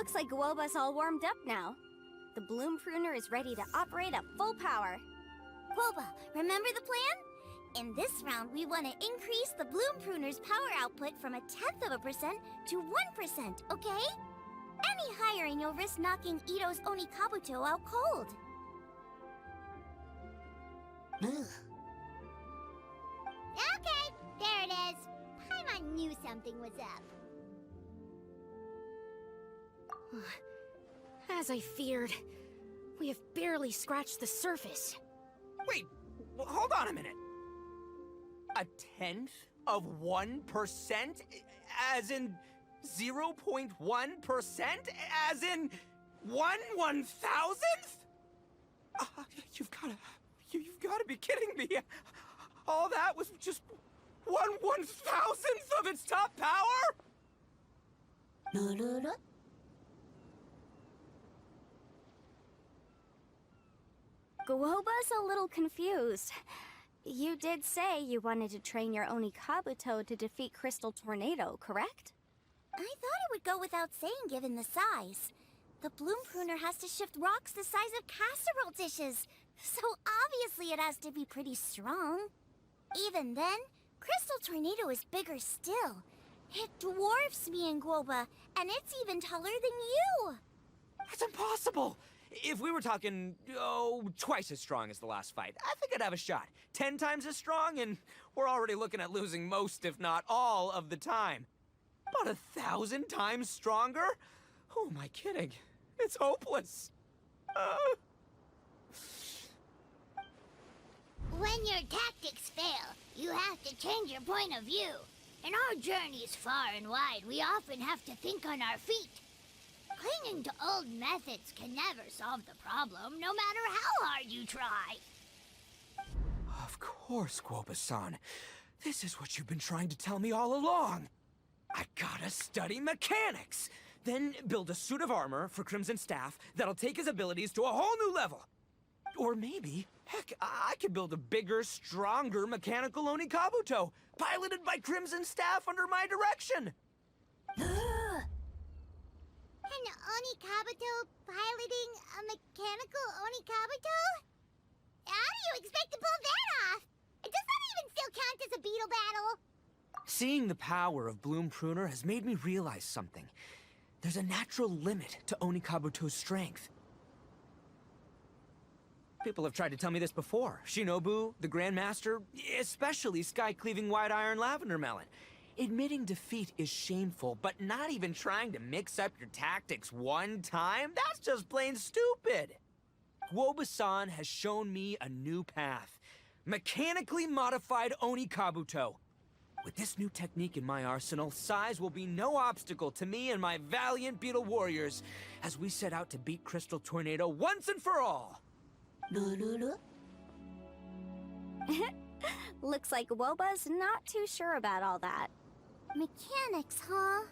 Looks like Guoba's all warmed up now. The bloom pruner is ready to operate at full power. Guoba, remember the plan? In this round, we want to increase the bloom pruner's power output from 0.1% to 1%, okay? Any higher and you'll risk knocking Itto's Onikabuto out cold. Okay, there it is. Paimon knew something was up. As I feared, we have barely scratched the surface. Wait, hold on a minute. 0.1%? As in 0.1%? As in 1/1000th? You've gotta be kidding me. All that was just 1/1000th of its top power? Guoba's a little confused. You did say you wanted to train your Onikabuto to defeat Crystal Tornado, correct? I thought it would go without saying given the size. The bloom pruner has to shift rocks the size of casserole dishes, so obviously it has to be pretty strong. Even then, Crystal Tornado is bigger still. It dwarfs me and Guoba, and it's even taller than you! That's impossible! If we were talking, twice as strong as the last fight, I think I'd have a shot. 10 times as strong, and we're already looking at losing most, if not all, of the time. About 1,000 times stronger? Who am I kidding? It's hopeless. When your tactics fail, you have to change your point of view. In our journeys far and wide, we often have to think on our feet. Clinging to old methods can never solve the problem, no matter how hard you try. Of course, Guoba-san. This is what you've been trying to tell me all along. I gotta study mechanics, then build a suit of armor for Crimson Staff that'll take his abilities to a whole new level. Or maybe, heck, I could build a bigger, stronger mechanical Onikabuto, piloted by Crimson Staff under my direction. An Onikabuto piloting a mechanical Onikabuto? How do you expect to pull that off? Does that even still count as a Beetle battle? Seeing the power of Bloom Pruner has made me realize something. There's a natural limit to Onikabuto's strength. People have tried to tell me this before. Shinobu, the Grandmaster, especially Sky-Cleaving White Iron Lavender Melon. Admitting defeat is shameful, but not even trying to mix up your tactics one time? That's just plain stupid! Guoba-san has shown me a new path. Mechanically modified Onikabuto. With this new technique in my arsenal, size will be no obstacle to me and my valiant Beetle warriors as we set out to beat Crystal Tornado once and for all! Looks like Guoba's not too sure about all that. Mechanics, huh?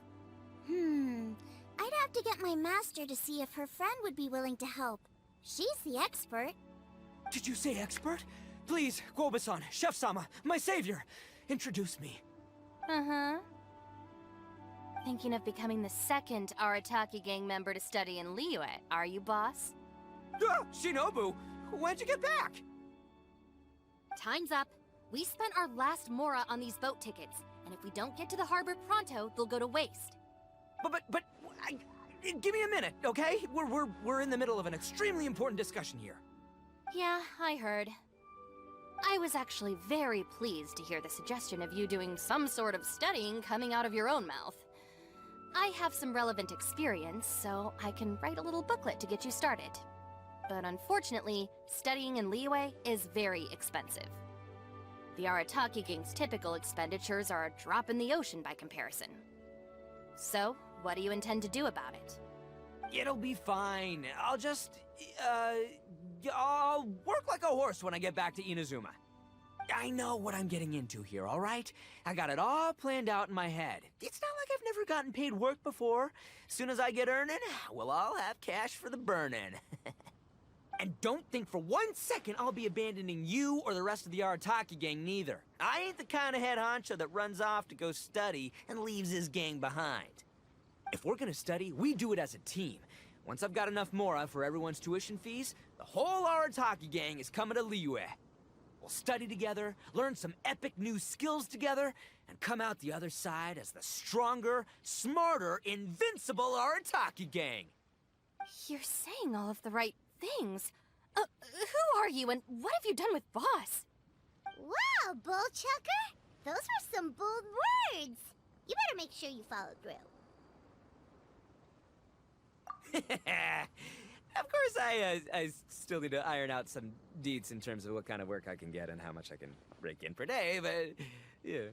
I'd have to get my master to see if her friend would be willing to help. She's the expert. Did you say expert? Please, Guoba-san, Chef-sama, my savior, introduce me. Thinking of becoming the second Arataki gang member to study in Liyue, are you, boss? Shinobu, when'd you get back? Time's up. We spent our last mora on these boat tickets, and if we don't get to the harbor pronto, they'll go to waste. Give me a minute, okay? We're in the middle of an extremely important discussion here. Yeah, I heard. I was actually very pleased to hear the suggestion of you doing some sort of studying coming out of your own mouth. I have some relevant experience, so I can write a little booklet to get you started. But unfortunately, studying in Liyue is very expensive. The Arataki gang's typical expenditures are a drop in the ocean by comparison. So, what do you intend to do about it? It'll be fine. I'll work like a horse when I get back to Inazuma. I know what I'm getting into here, all right? I got it all planned out in my head. It's not like I've never gotten paid work before. As soon as I get earning, we'll all have cash for the burning. And don't think for 1 second I'll be abandoning you or the rest of the Arataki gang neither. I ain't the kind of head honcho that runs off to go study and leaves his gang behind. If we're gonna study, we do it as a team. Once I've got enough mora for everyone's tuition fees, the whole Arataki gang is coming to Liyue. We'll study together, learn some epic new skills together, and come out the other side as the stronger, smarter, invincible Arataki gang. You're saying all of the right things. Who are you and what have you done with Boss? Wow, Bullchucker! Those were some bold words! You better make sure you follow through. Of course, I still need to iron out some deets in terms of what kind of work I can get and how much I can rake in per day, but yeah.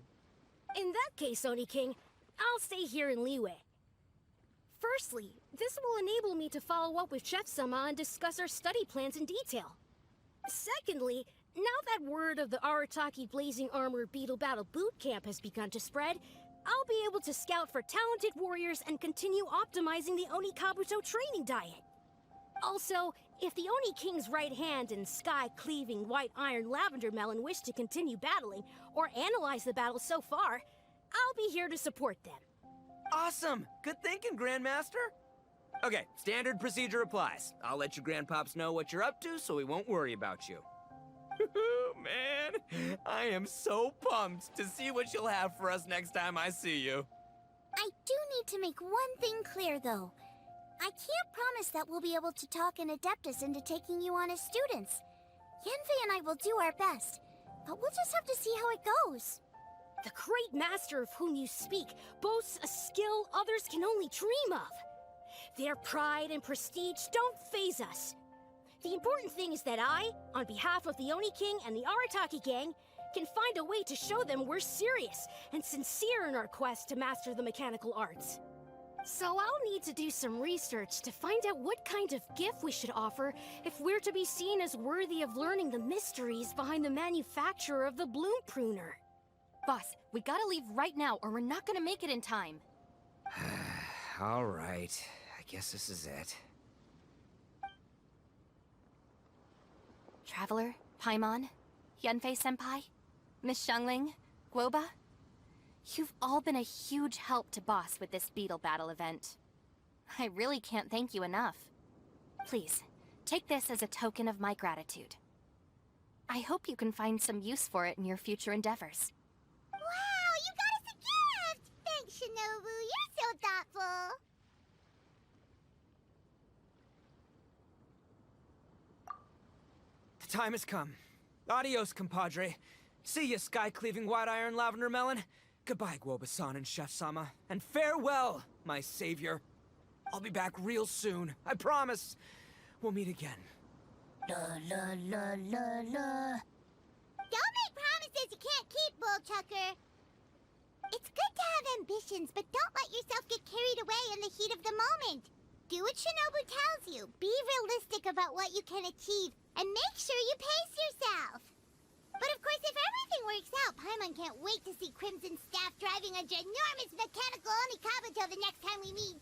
In that case, Oni King, I'll stay here in Liyue. Firstly, this will enable me to follow up with Chef-sama and discuss our study plans in detail. Secondly, now that word of the Arataki Blazing Armor Beetle Battle Boot Camp has begun to spread, I'll be able to scout for talented warriors and continue optimizing the Onikabuto training diet. Also, if the Oni King's right hand and sky-cleaving white iron lavender melon wish to continue battling, or analyze the battle so far, I'll be here to support them. Awesome! Good thinking, Grandmaster! Okay, standard procedure applies. I'll let your grandpops know what you're up to so we won't worry about you. Man, I am so pumped to see what you'll have for us next time I see you. I do need to make one thing clear, though. I can't promise that we'll be able to talk an Adeptus into taking you on as students. Yanfei and I will do our best, but we'll just have to see how it goes. The great master of whom you speak boasts a skill others can only dream of. Their pride and prestige don't faze us. The important thing is that I, on behalf of the Oni King and the Arataki gang, can find a way to show them we're serious and sincere in our quest to master the mechanical arts. So I'll need to do some research to find out what kind of gift we should offer if we're to be seen as worthy of learning the mysteries behind the manufacture of the bloom pruner. Boss, we gotta leave right now or we're not gonna make it in time. All right, I guess this is it. Traveler, Paimon, Yanfei-senpai, Miss Xiangling, Guoba. You've all been a huge help to Boss with this Beetle Battle event. I really can't thank you enough. Please, take this as a token of my gratitude. I hope you can find some use for it in your future endeavors. Wow, you got us a gift! Thanks, Shinobu. You're so thoughtful. The time has come. Adios, compadre. See ya, sky-cleaving white iron lavender melon. Goodbye, Guoba-san and Chef-sama. And farewell, my savior. I'll be back real soon. I promise. We'll meet again. La la la la la. Don't make promises you can't keep, Bullchucker. It's good to have ambitions, but don't let yourself get carried away in the heat of the moment. Do what Shinobu tells you. Be realistic about what you can achieve, and make sure you pace yourself. But of course, if everything works out, Paimon can't wait to see Crimson Staff driving a ginormous mechanical Onikabuto the next time we meet.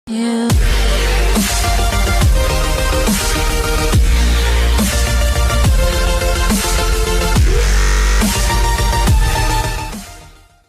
Yeah.